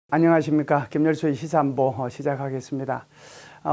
안녕하십니까. 김열수의 시사안보 시작하겠습니다.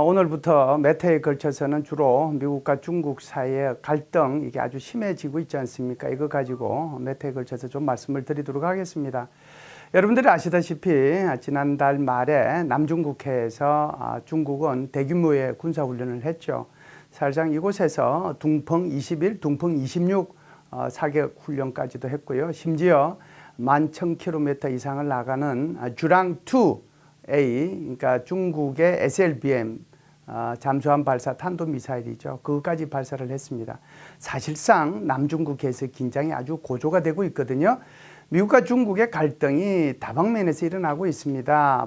오늘부터 몇 해에 걸쳐서는 주로 미국과 중국 사이의 갈등 이게 아주 심해지고 있지 않습니까? 이거 가지고 몇 해에 걸쳐서 좀 말씀을 드리도록 하겠습니다. 여러분들이 아시다시피 지난달 말에 남중국해에서 중국은 대규모의 군사훈련을 했죠. 사실상 이곳에서 둥펑 21, 둥펑 26 사격 훈련까지도 했고요. 심지어 11,000km 이상을 나가는 주랑2A, 그러니까 중국의 SLBM 잠수함 발사 탄도미사일이죠. 그것까지 발사를 했습니다. 사실상 남중국해에서 긴장이 아주 고조가 되고 있거든요. 미국과 중국의 갈등이 다방면에서 일어나고 있습니다.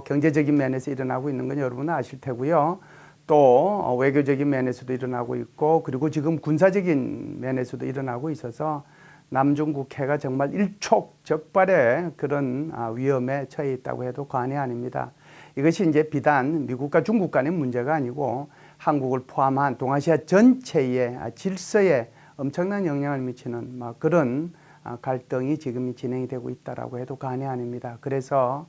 경제적인 면에서 일어나고 있는 건 여러분은 아실 테고요. 또 외교적인 면에서도 일어나고 있고, 그리고 지금 군사적인 면에서도 일어나고 있어서 남중국해가 정말 일촉즉발의 그런 위험에 처해 있다고 해도 과언이 아닙니다. 이것이 이제 비단 미국과 중국 간의 문제가 아니고 한국을 포함한 동아시아 전체의 질서에 엄청난 영향을 미치는 그런 갈등이 지금 진행이 되고 있다고 해도 과언이 아닙니다. 그래서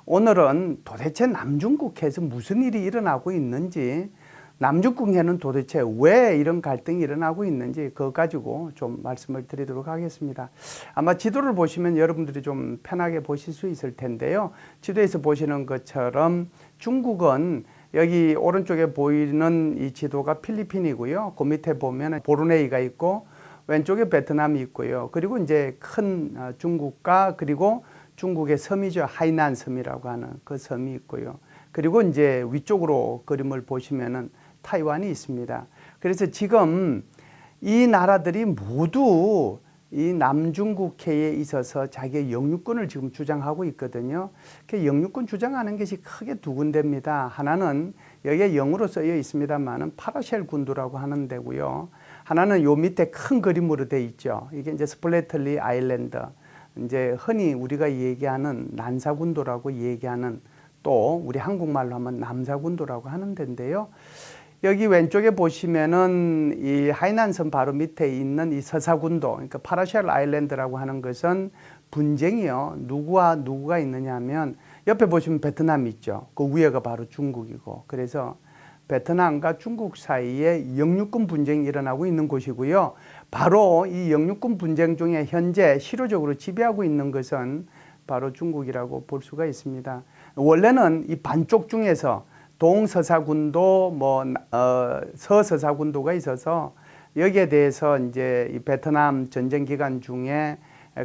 오늘은 도대체 남중국해에서 무슨 일이 일어나고 있는지, 남중국해는 도대체 왜 이런 갈등이 일어나고 있는지 그거 가지고 좀 말씀을 드리도록 하겠습니다. 아마 지도를 보시면 여러분들이 좀 편하게 보실 수 있을 텐데요. 지도에서 보시는 것처럼 중국은 여기 오른쪽에 보이는 이 지도가 필리핀이고요. 그 밑에 보면 보르네이가 있고 왼쪽에 베트남이 있고요. 그리고 이제 큰 중국과 그리고 중국의 섬이죠. 하이난 섬이라고 하는 그 섬이 있고요. 그리고 이제 위쪽으로 그림을 보시면은 타이완이 있습니다. 그래서 지금 이 나라들이 모두 이 남중국해에 있어서 자기의 영유권을 지금 주장하고 있거든요. 그 영유권 주장하는 것이 크게 두 군데입니다. 하나는 여기에 영어로 쓰여 있습니다만은 파라쉘 군도라고 하는 데고요. 하나는 요 밑에 큰 그림으로 돼 있죠. 이게 이제 스플래틀리 아일랜드. 이제 흔히 우리가 얘기하는 난사군도라고 얘기하는, 또 우리 한국말로 하면 남사군도라고 하는 데인데요. 여기 왼쪽에 보시면은 이 하이난섬 바로 밑에 있는 이 서사군도, 그러니까 파라쉘 아일랜드라고 하는 것은 분쟁이요. 누구가 있느냐 하면 옆에 보시면 베트남이 있죠. 그 위에가 바로 중국이고, 그래서 베트남과 중국 사이에 영유권 분쟁이 일어나고 있는 곳이고요. 바로 이 영유권 분쟁 중에 현재 실효적으로 지배하고 있는 것은 바로 중국이라고 볼 수가 있습니다. 원래는 이 반쪽 중에서 동서사군도, 서서사군도가 있어서 여기에 대해서 이제 이 베트남 전쟁 기간 중에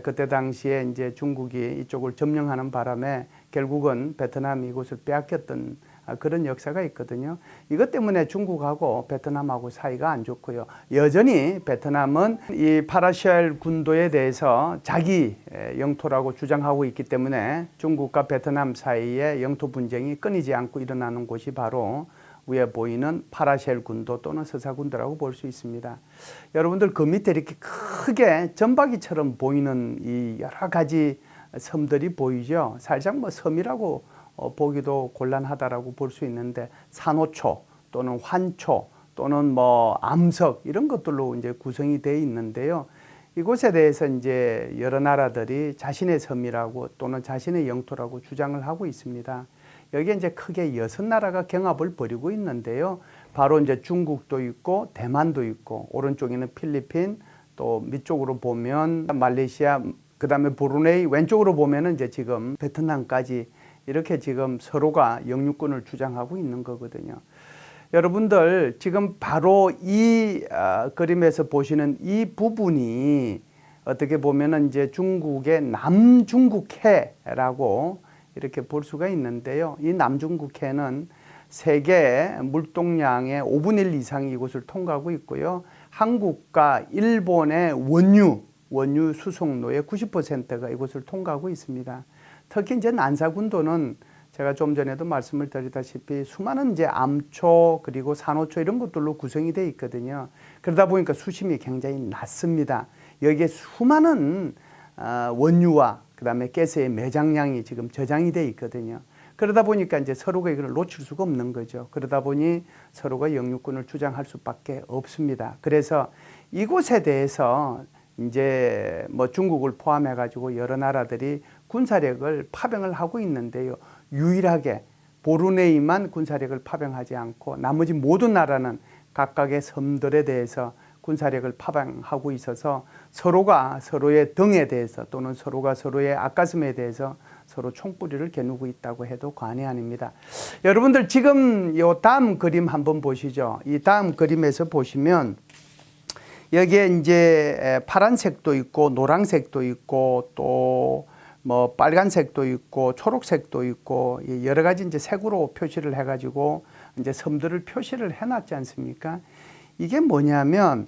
그때 당시에 이제 중국이 이쪽을 점령하는 바람에 결국은 베트남이 이곳을 빼앗겼던 그런 역사가 있거든요. 이것 때문에 중국하고 베트남하고 사이가 안 좋고요. 여전히 베트남은 이 파라쉘 군도에 대해서 자기 영토라고 주장하고 있기 때문에 중국과 베트남 사이의 영토 분쟁이 끊이지 않고 일어나는 곳이 바로 위에 보이는 파라쉘 군도 또는 서사군도라고 볼 수 있습니다. 여러분들 그 밑에 이렇게 크게 점박이처럼 보이는 이 여러 가지 섬들이 보이죠. 살짝 섬이라고 보기도 곤란하다라고 볼 수 있는데, 산호초 또는 환초 또는 암석 이런 것들로 이제 구성이 되어 있는데요. 이곳에 대해서 이제 여러 나라들이 자신의 섬이라고 또는 자신의 영토라고 주장을 하고 있습니다. 여기에 이제 크게 6나라가 경합을 벌이고 있는데요. 바로 이제 중국도 있고 대만도 있고, 오른쪽에는 필리핀, 또 밑쪽으로 보면 말레이시아, 그다음에 브루네이, 왼쪽으로 보면은 이제 지금 베트남까지 이렇게 지금 서로가 영유권을 주장하고 있는 거거든요. 여러분들 지금 바로 이 그림에서 보시는 이 부분이 어떻게 보면은 이제 중국의 남중국해라고 이렇게 볼 수가 있는데요. 이 남중국해는 세계 물동량의 5분의 1 이상이 이곳을 통과하고 있고요. 한국과 일본의 원유 수송로의 90%가 이곳을 통과하고 있습니다. 특히 이제 난사군도는 제가 좀 전에도 말씀을 드리다시피 수많은 이제 암초 그리고 산호초 이런 것들로 구성이 되어 있거든요. 그러다 보니까 수심이 굉장히 낮습니다. 여기에 수많은 원유와 그다음에 가스의 매장량이 지금 저장이 되어 있거든요. 그러다 보니까 이제 서로가 이걸 놓칠 수가 없는 거죠. 그러다 보니 서로가 영유권을 주장할 수밖에 없습니다. 그래서 이곳에 대해서 이제 중국을 포함해 가지고 여러 나라들이 군사력을 파병을 하고 있는데요. 유일하게 보르네이만 군사력을 파병하지 않고 나머지 모든 나라는 각각의 섬들에 대해서 군사력을 파병하고 있어서 서로가 서로의 등에 대해서 또는 서로가 서로의 앞가슴에 대해서 서로 총구리를 겨누고 있다고 해도 과언이 아닙니다. 여러분들 지금 이 다음 그림 한번 보시죠. 이 다음 그림에서 보시면 여기에 이제 파란색도 있고 노란색도 있고 또 뭐 빨간색도 있고 초록색도 있고 여러 가지 이제 색으로 표시를 해가지고 이제 섬들을 표시를 해놨지 않습니까? 이게 뭐냐면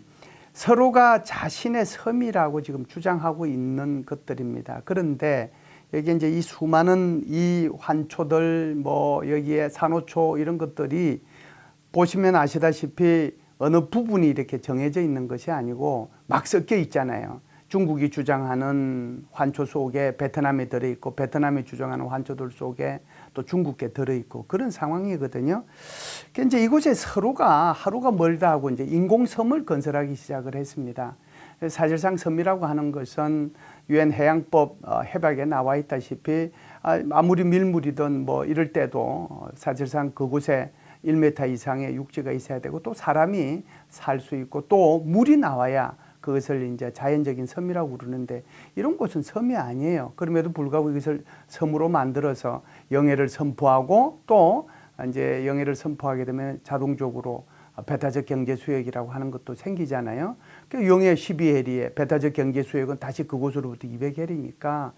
서로가 자신의 섬이라고 지금 주장하고 있는 것들입니다. 그런데 여기 이제 이 수많은 이 환초들 뭐 여기에 산호초 이런 것들이 보시면 아시다시피 어느 부분이 이렇게 정해져 있는 것이 아니고 막 섞여 있잖아요. 중국이 주장하는 환초 속에 베트남이 들어있고 베트남이 주장하는 환초들 속에 또 중국계 들어있고 그런 상황이거든요. 그러니까 이제 이곳에 서로가 하루가 멀다 하고 이제 인공섬을 건설하기 시작을 했습니다. 사실상 섬이라고 하는 것은 유엔 해양법 협약에 나와 있다시피 아무리 밀물이든 뭐 이럴 때도 사실상 그곳에 1m 이상의 육지가 있어야 되고 또 사람이 살 수 있고 또 물이 나와야 그것을 이제 자연적인 섬이라고 부르는데 이런 곳은 섬이 아니에요. 그럼에도 불구하고 이것을 섬으로 만들어서 영해를 선포하고 또 이제 영해를 선포하게 되면 자동적으로 배타적 경제 수역이라고 하는 것도 생기잖아요. 영해 12해리에 배타적 경제 수역은 다시 그곳으로부터 200해리니까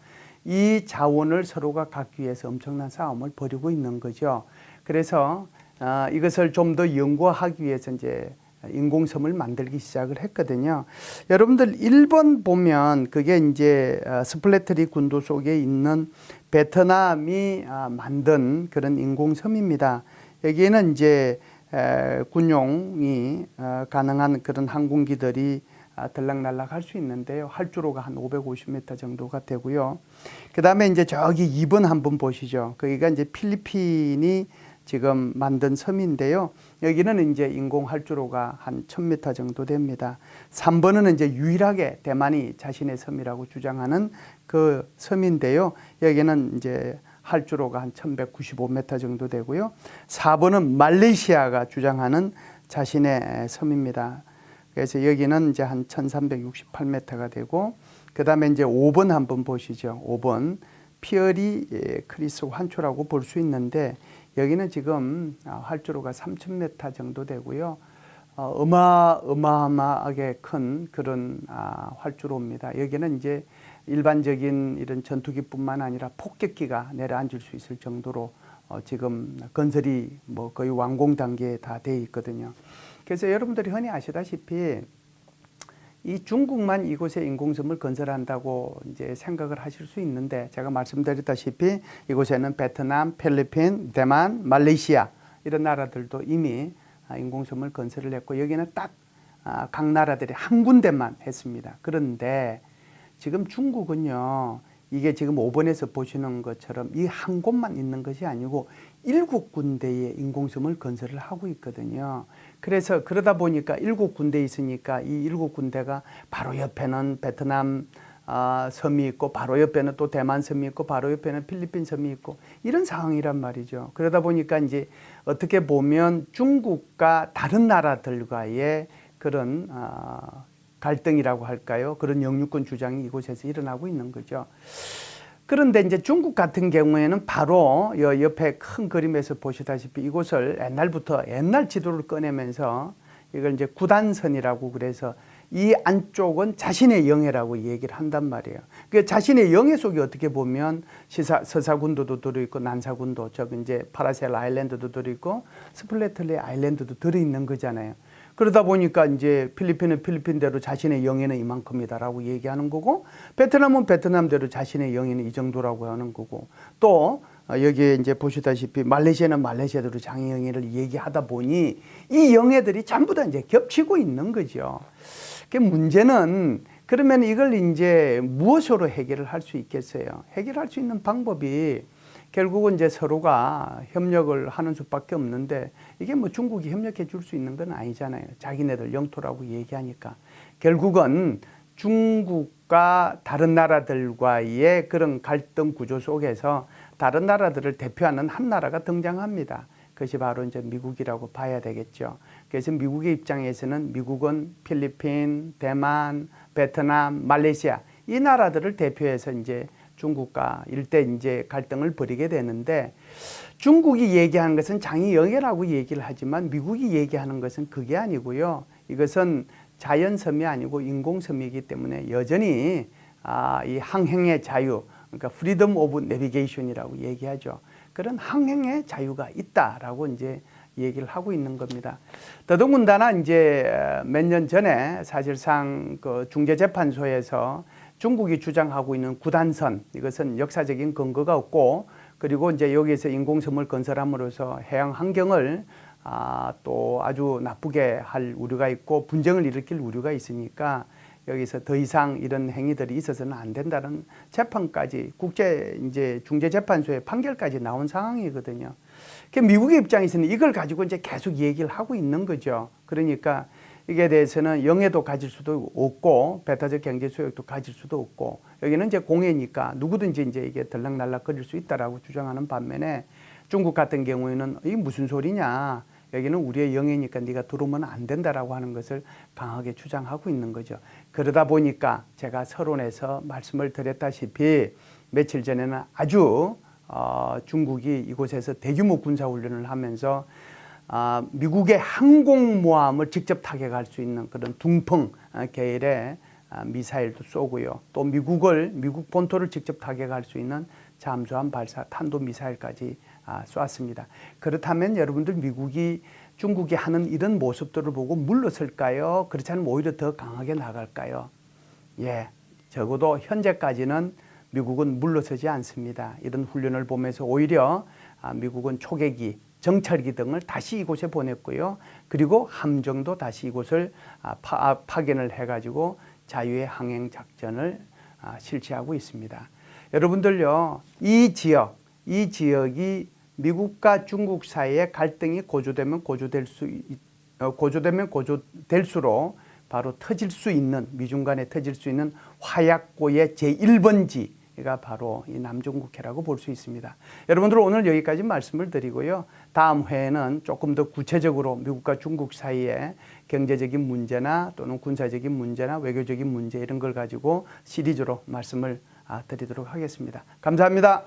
이 자원을 서로가 갖기 위해서 엄청난 싸움을 벌이고 있는 거죠. 그래서 이것을 좀 더 연구하기 위해서 이제 인공섬을 만들기 시작을 했거든요. 여러분들 1번 보면 그게 이제 스플래트리 군도 속에 있는 베트남이 만든 그런 인공섬입니다. 여기에는 이제 군용이 가능한 그런 항공기들이 들락날락 할 수 있는데요. 활주로가 한 550m 정도가 되고요. 그 다음에 이제 저기 2번 한번 보시죠. 거기가 이제 필리핀이 지금 만든 섬인데요. 여기는 이제 인공 활주로가 한 1000m 정도 됩니다. 3번은 이제 유일하게 대만이 자신의 섬이라고 주장하는 그 섬인데요. 여기는 이제 활주로가 한 1195m 정도 되고요. 4번은 말레이시아가 주장하는 자신의 섬입니다. 그래서 여기는 이제 한 1368m가 되고, 그 다음에 이제 5번 한번 보시죠. 5번. 피어리 크리스 환초라고 볼 수 있는데, 여기는 지금 활주로가 3000m 정도 되고요. 어마어마하게 큰 그런 활주로입니다. 여기는 이제 일반적인 이런 전투기뿐만 아니라 폭격기가 내려앉을 수 있을 정도로 지금 건설이 뭐 거의 완공 단계에 다 되어 있거든요. 그래서 여러분들이 흔히 아시다시피 이 중국만 이곳에 인공섬을 건설한다고 이제 생각을 하실 수 있는데, 제가 말씀드렸다시피 이곳에는 베트남, 필리핀, 대만, 말레이시아 이런 나라들도 이미 인공섬을 건설을 했고, 여기는 딱 각 나라들이 한 군데만 했습니다. 그런데 지금 중국은요, 이게 지금 5번에서 보시는 것처럼 이 한 곳만 있는 것이 아니고 7군데의 인공섬을 건설을 하고 있거든요. 그래서 그러다 보니까 7군데 있으니까 이 7군데가 바로 옆에는 베트남 섬이 있고, 바로 옆에는 또 대만 섬이 있고, 바로 옆에는 필리핀 섬이 있고, 이런 상황이란 말이죠. 그러다 보니까 이제 어떻게 보면 중국과 다른 나라들과의 그런 갈등이라고 할까요? 그런 영유권 주장이 이곳에서 일어나고 있는 거죠. 그런데 이제 중국 같은 경우에는 바로 옆에 큰 그림에서 보시다시피 이곳을 옛날부터 옛날 지도를 꺼내면서 이걸 이제 구단선이라고, 그래서 이 안쪽은 자신의 영해라고 얘기를 한단 말이에요. 그 자신의 영해 속에 어떻게 보면 서사군도도 들어있고, 난사군도, 즉 이제 파라셀 아일랜드도 들어있고, 스플래틀리 아일랜드도 들어있는 거잖아요. 그러다 보니까 이제 필리핀은 필리핀대로 자신의 영해는 이만큼이다라고 얘기하는 거고, 베트남은 베트남대로 자신의 영해는 이 정도라고 하는 거고, 또 여기에 이제 보시다시피 말레이시아는 말레이시아대로 자기 영해를 얘기하다 보니 이 영해들이 전부 다 이제 겹치고 있는 거죠. 그 문제는 그러면 이걸 이제 무엇으로 해결을 할 수 있겠어요? 해결할 수 있는 방법이 결국은 이제 서로가 협력을 하는 수밖에 없는데, 이게 뭐 중국이 협력해 줄 수 있는 건 아니잖아요. 자기네들 영토라고 얘기하니까. 결국은 중국과 다른 나라들과의 그런 갈등 구조 속에서 다른 나라들을 대표하는 한 나라가 등장합니다. 그것이 바로 이제 미국이라고 봐야 되겠죠. 그래서 미국의 입장에서는 미국은 필리핀, 대만, 베트남, 말레이시아 이 나라들을 대표해서 이제 중국과 일대 이제 갈등을 벌이게 되는데, 중국이 얘기하는 것은 장의영해라고 얘기를 하지만 미국이 얘기하는 것은 그게 아니고요. 이것은 자연섬이 아니고 인공섬이기 때문에 여전히 이 항행의 자유, 그러니까 프리덤 오브 내비게이션이라고 얘기하죠. 그런 항행의 자유가 있다라고 이제 얘기를 하고 있는 겁니다. 더더군다나 이제 몇 년 전에 사실상 그 중재재판소에서 중국이 주장하고 있는 구단선, 이것은 역사적인 근거가 없고, 그리고 이제 여기에서 인공섬을 건설함으로써 해양 환경을 또 아주 나쁘게 할 우려가 있고 분쟁을 일으킬 우려가 있으니까 여기서 더 이상 이런 행위들이 있어서는 안 된다는 재판까지 국제 이제 중재재판소의 판결까지 나온 상황이거든요. 미국의 입장에서는 이걸 가지고 이제 계속 얘기를 하고 있는 거죠. 그러니까 이게 대해서는 영해도 가질 수도 없고 배타적 경제 수역도 가질 수도 없고, 여기는 이제 공해니까 누구든지 이제 이게 들락날락거릴 수 있다라고 주장하는 반면에, 중국 같은 경우에는 이게 무슨 소리냐, 여기는 우리의 영해니까 네가 들어오면 안 된다라고 하는 것을 강하게 주장하고 있는 거죠. 그러다 보니까 제가 서론에서 말씀을 드렸다시피 며칠 전에는 아주 중국이 이곳에서 대규모 군사훈련을 하면서 미국의 항공모함을 직접 타격할 수 있는 그런 둥펑 계열의 미사일도 쏘고요. 또 미국 본토를 직접 타격할 수 있는 잠수함 발사 탄도미사일까지 쏘았습니다. 그렇다면 여러분들, 미국이 중국이 하는 이런 모습들을 보고 물러설까요? 그렇지 않으면 오히려 더 강하게 나갈까요? 예, 적어도 현재까지는 미국은 물러서지 않습니다. 이런 훈련을 보면서 오히려 미국은 초계기, 정찰기 등을 다시 이곳에 보냈고요. 그리고 함정도 다시 이곳을 파견을 해가지고 자유의 항행 작전을 실시하고 있습니다. 여러분들요, 이 지역이 미국과 중국 사이의 갈등이 고조될수록 바로 터질 수 있는, 미중 간에 터질 수 있는 화약고의 제1번지가 바로 이 남중국해라고 볼 수 있습니다. 여러분들, 오늘 여기까지 말씀을 드리고요. 다음 회에는 조금 더 구체적으로 미국과 중국 사이의 경제적인 문제나 또는 군사적인 문제나 외교적인 문제, 이런 걸 가지고 시리즈로 말씀을 드리도록 하겠습니다. 감사합니다.